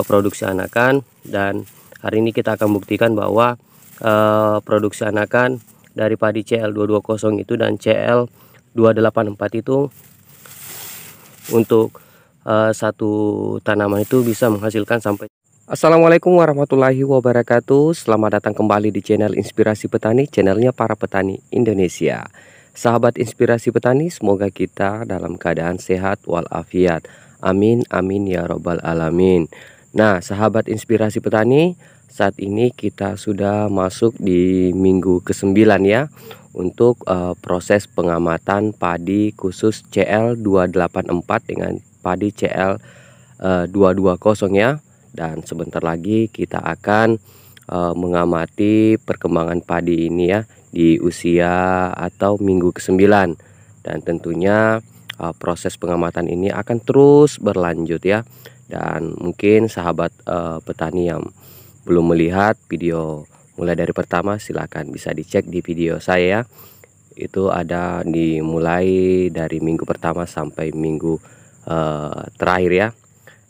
produksi anakan. Dan hari ini kita akan buktikan bahwa produksi anakan dari padi CL220 itu dan CL284 itu untuk satu tanaman itu bisa menghasilkan sampai. Assalamualaikum warahmatullahi wabarakatuh. Selamat datang kembali di channel Inspirasi Petani, channelnya para petani Indonesia. Sahabat Inspirasi Petani, semoga kita dalam keadaan sehat walafiat. Amin amin ya robbal alamin. Nah, sahabat Inspirasi Petani, saat ini kita sudah masuk di minggu ke-9 ya, untuk proses pengamatan padi khusus CL284 dengan padi CL220 ya. Dan sebentar lagi kita akan mengamati perkembangan padi ini ya di usia atau minggu ke-9. Dan tentunya proses pengamatan ini akan terus berlanjut ya. Dan mungkin sahabat petani yang belum melihat video mulai dari pertama, silakan bisa dicek di video saya ya. Itu ada dimulai dari minggu pertama sampai minggu terakhir ya.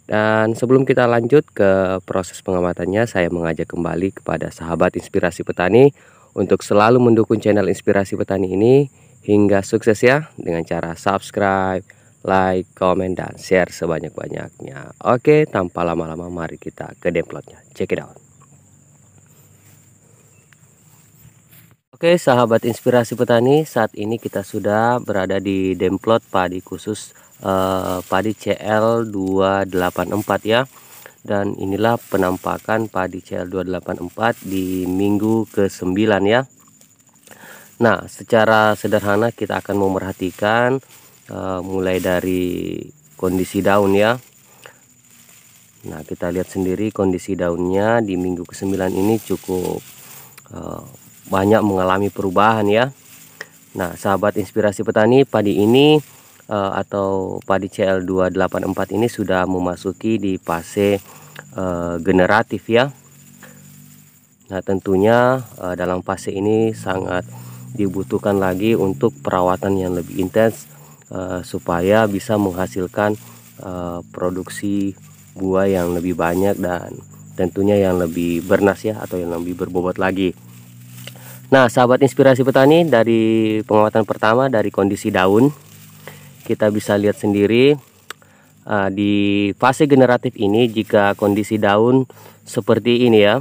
Dan sebelum kita lanjut ke proses pengamatannya, saya mengajak kembali kepada sahabat Inspirasi Petani untuk selalu mendukung channel Inspirasi Petani ini hingga sukses ya, dengan cara subscribe, like, komen, dan share sebanyak-banyaknya. Oke, tanpa lama-lama mari kita ke demplotnya. Check it out. Oke, sahabat Inspirasi Petani, saat ini kita sudah berada di demplot padi khusus padi CL284 ya. Dan inilah penampakan padi CL284 di minggu ke-9 ya. Nah, secara sederhana kita akan memerhatikan mulai dari kondisi daun ya. Nah, kita lihat sendiri kondisi daunnya di minggu ke-9 ini cukup banyak mengalami perubahan ya. Nah, sahabat Inspirasi Petani, padi ini atau padi CL284 ini sudah memasuki di fase generatif ya. Nah, tentunya dalam fase ini sangat dibutuhkan lagi untuk perawatan yang lebih intens supaya bisa menghasilkan produksi buah yang lebih banyak dan tentunya yang lebih bernas ya, atau yang lebih berbobot lagi. Nah, sahabat Inspirasi Petani, dari pengamatan pertama dari kondisi daun, kita bisa lihat sendiri di fase generatif ini, jika kondisi daun seperti ini ya,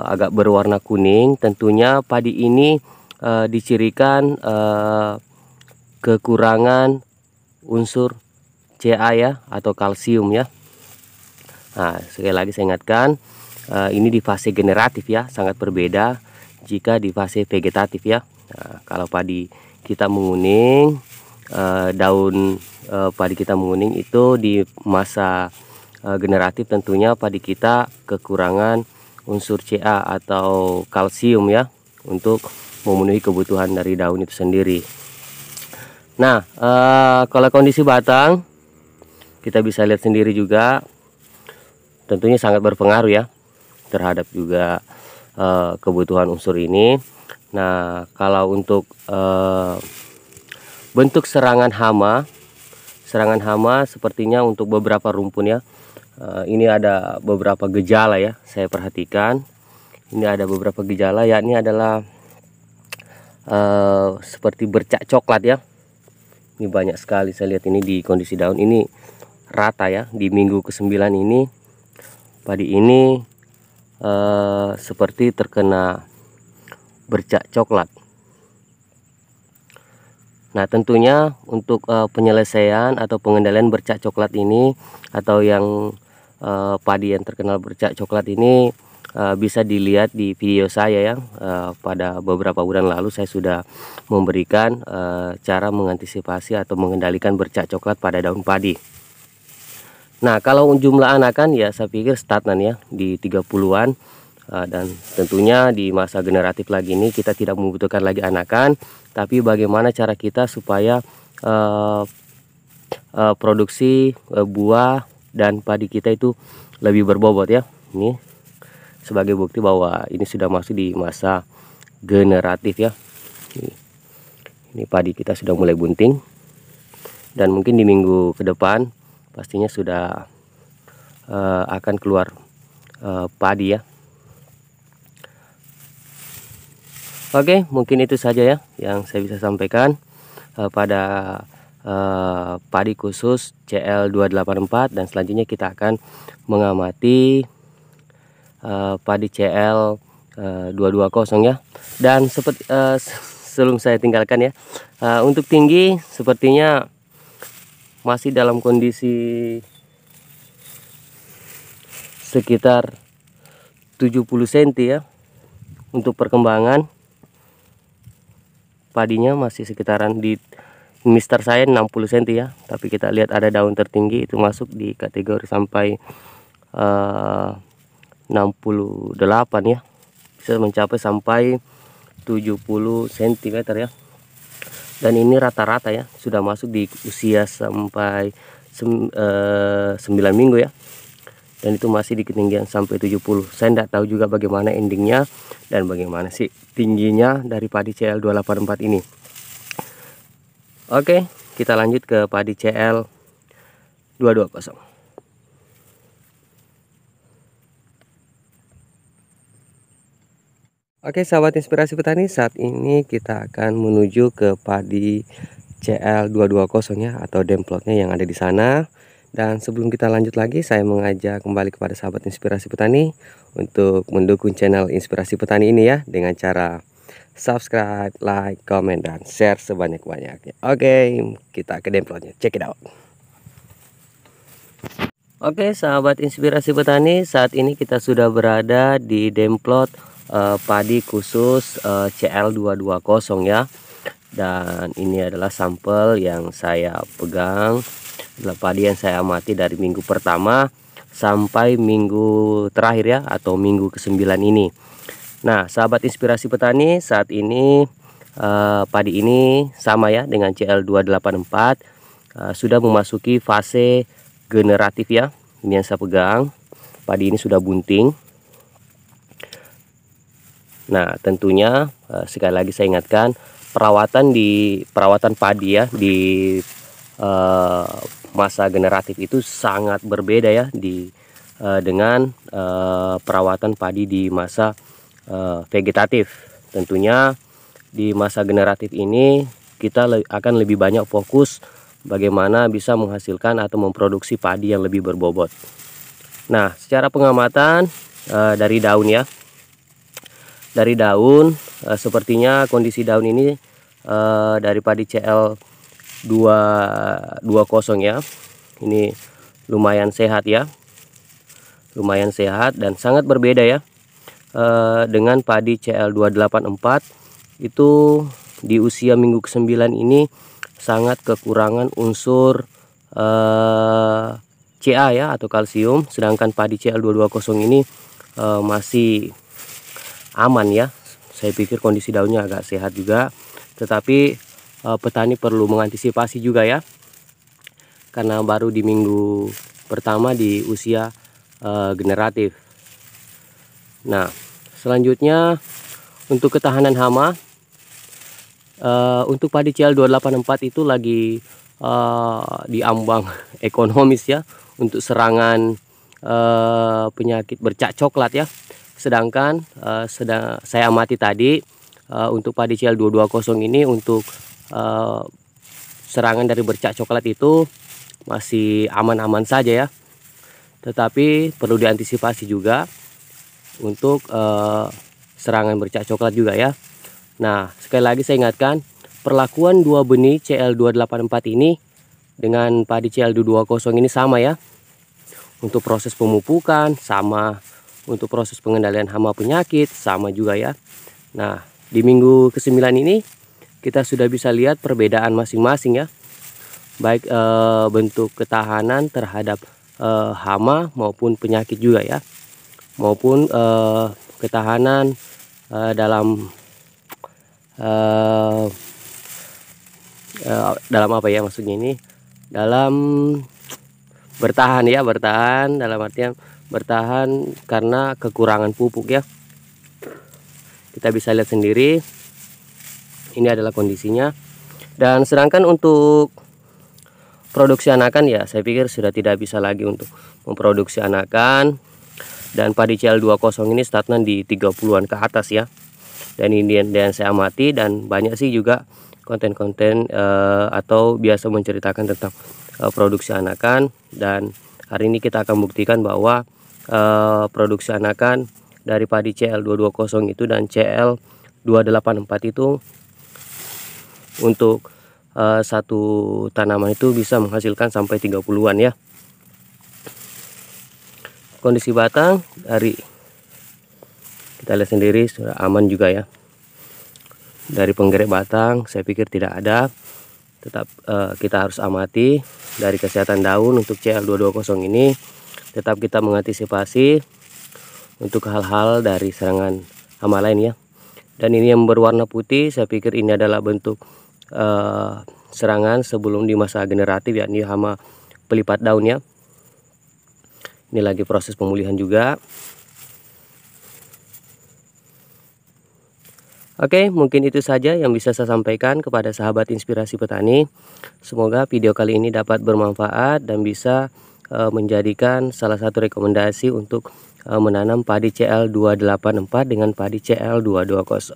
agak berwarna kuning, tentunya padi ini dicirikan kekurangan unsur Ca ya, atau kalsium ya. Nah, sekali lagi saya ingatkan, ini di fase generatif ya, sangat berbeda jika di fase vegetatif ya. Nah, kalau padi kita menguning, daun padi kita menguning, itu di masa generatif tentunya padi kita kekurangan unsur Ca atau kalsium ya, untuk memenuhi kebutuhan dari daun itu sendiri. Nah, kalau kondisi batang kita bisa lihat sendiri juga, tentunya sangat berpengaruh ya terhadap juga kebutuhan unsur ini. Nah, kalau untuk bentuk serangan hama sepertinya untuk beberapa rumpun ya, ini ada beberapa gejala ya, saya perhatikan. Ini ada beberapa gejala, yakni adalah seperti bercak coklat ya. Ini banyak sekali saya lihat ini di kondisi daun ini rata ya. Di minggu ke-9 ini padi ini seperti terkena bercak coklat. Nah, tentunya untuk penyelesaian atau pengendalian bercak coklat ini, atau yang padi yang terkena bercak coklat ini, bisa dilihat di video saya ya. Pada beberapa bulan lalu saya sudah memberikan cara mengantisipasi atau mengendalikan bercak coklat pada daun padi. Nah, kalau jumlah anakan ya saya pikir stagnan ya di 30-an. Dan tentunya di masa generatif lagi ini kita tidak membutuhkan lagi anakan, tapi bagaimana cara kita supaya produksi buah dan padi kita itu lebih berbobot ya. Ini sebagai bukti bahwa ini sudah masuk di masa generatif ya. Ini padi kita sudah mulai bunting, dan mungkin di minggu ke depan pastinya sudah akan keluar padi ya. Oke, mungkin itu saja ya yang saya bisa sampaikan pada padi khusus CL284, dan selanjutnya kita akan mengamati padi CL 220 ya. Dan seperti sebelum saya tinggalkan ya, untuk tinggi sepertinya masih dalam kondisi sekitar 70 cm ya. Untuk perkembangan padinya masih sekitaran di mister saya 60 cm ya, tapi kita lihat ada daun tertinggi itu masuk di kategori sampai 68 ya, bisa mencapai sampai 70 cm ya. Dan ini rata-rata ya, sudah masuk di usia sampai 9 minggu ya, dan itu masih di ketinggian sampai 70. Saya tidak tahu juga bagaimana endingnya dan bagaimana sih tingginya dari padi CL284 ini. Oke, kita lanjut ke padi CL220. Oke sahabat inspirasi petani, saat ini kita akan menuju ke padi CL220 ya, atau demplotnya yang ada di sana. Dan sebelum kita lanjut lagi, saya mengajak kembali kepada sahabat inspirasi petani untuk mendukung channel inspirasi petani ini ya, dengan cara subscribe, like, comment, dan share sebanyak-banyaknya. Oke, kita ke demplotnya, check it out. Oke sahabat inspirasi petani, saat ini kita sudah berada di demplot padi khusus CL220 ya. Dan ini adalah sampel yang saya pegang, adalah padi yang saya amati dari minggu pertama sampai minggu terakhir ya, atau minggu ke-9 ini. Nah sahabat inspirasi petani, saat ini padi ini sama ya dengan CL284, sudah memasuki fase generatif ya. Ini yang saya pegang, padi ini sudah bunting. Nah tentunya sekali lagi saya ingatkan, perawatan padi ya di masa generatif itu sangat berbeda ya dengan perawatan padi di masa vegetatif. Tentunya di masa generatif ini kita akan lebih banyak fokus bagaimana bisa menghasilkan atau memproduksi padi yang lebih berbobot. Nah secara pengamatan dari daun ya, dari daun sepertinya kondisi daun ini dari padi CL220 ya, ini lumayan sehat ya, lumayan sehat dan sangat berbeda ya dengan padi CL284. Itu di usia minggu ke-9 ini sangat kekurangan unsur Ca ya, atau kalsium, sedangkan padi CL220 ini masih aman ya. Saya pikir kondisi daunnya agak sehat juga, tetapi petani perlu mengantisipasi juga ya, karena baru di minggu pertama di usia generatif. Nah selanjutnya untuk ketahanan hama, untuk padi CL284 itu lagi diambang ekonomis ya, untuk serangan penyakit bercak coklat ya. Sedangkan saya amati tadi untuk padi CL220 ini, untuk serangan dari bercak coklat itu masih aman-aman saja ya, tetapi perlu diantisipasi juga untuk serangan bercak coklat juga ya. Nah sekali lagi saya ingatkan, perlakuan dua benih CL284 ini dengan padi CL220 ini sama ya. Untuk proses pemupukan sama, untuk proses pengendalian hama penyakit sama juga ya. Nah di minggu ke-9 ini kita sudah bisa lihat perbedaan masing-masing ya, baik bentuk ketahanan terhadap hama maupun penyakit juga ya, maupun ketahanan dalam apa ya maksudnya ini, dalam bertahan ya, bertahan dalam artian bertahan karena kekurangan pupuk ya. Kita bisa lihat sendiri, ini adalah kondisinya. Dan sedangkan untuk produksi anakan ya saya pikir sudah tidak bisa lagi untuk memproduksi anakan. Dan padi CL20 ini stagnan di 30-an ke atas ya. Dan ini yang saya amati, dan banyak sih juga konten-konten atau biasa menceritakan tentang produksi anakan. Dan hari ini kita akan buktikan bahwa produksi anakan dari padi CL220 itu dan CL284 itu untuk satu tanaman itu bisa menghasilkan sampai 30-an ya. Kondisi batang dari kita lihat sendiri sudah aman juga ya. Dari penggerak batang saya pikir tidak ada. Tetap kita harus amati dari kesehatan daun untuk CL220 ini. Tetap kita mengantisipasi untuk hal-hal dari serangan hama lain ya. Dan ini yang berwarna putih saya pikir ini adalah bentuk serangan sebelum di masa generatif, yakni hama pelipat daun ya. Ini lagi proses pemulihan juga. Oke, mungkin itu saja yang bisa saya sampaikan kepada sahabat inspirasi petani. Semoga video kali ini dapat bermanfaat dan bisa menjadikan salah satu rekomendasi untuk menanam padi CL284 dengan padi CL220.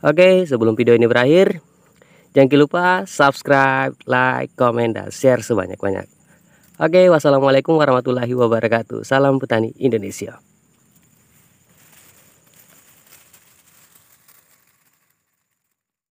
Oke, sebelum video ini berakhir, jangan lupa subscribe, like, komen, dan share sebanyak-banyak. Oke, wassalamualaikum warahmatullahi wabarakatuh. Salam petani Indonesia.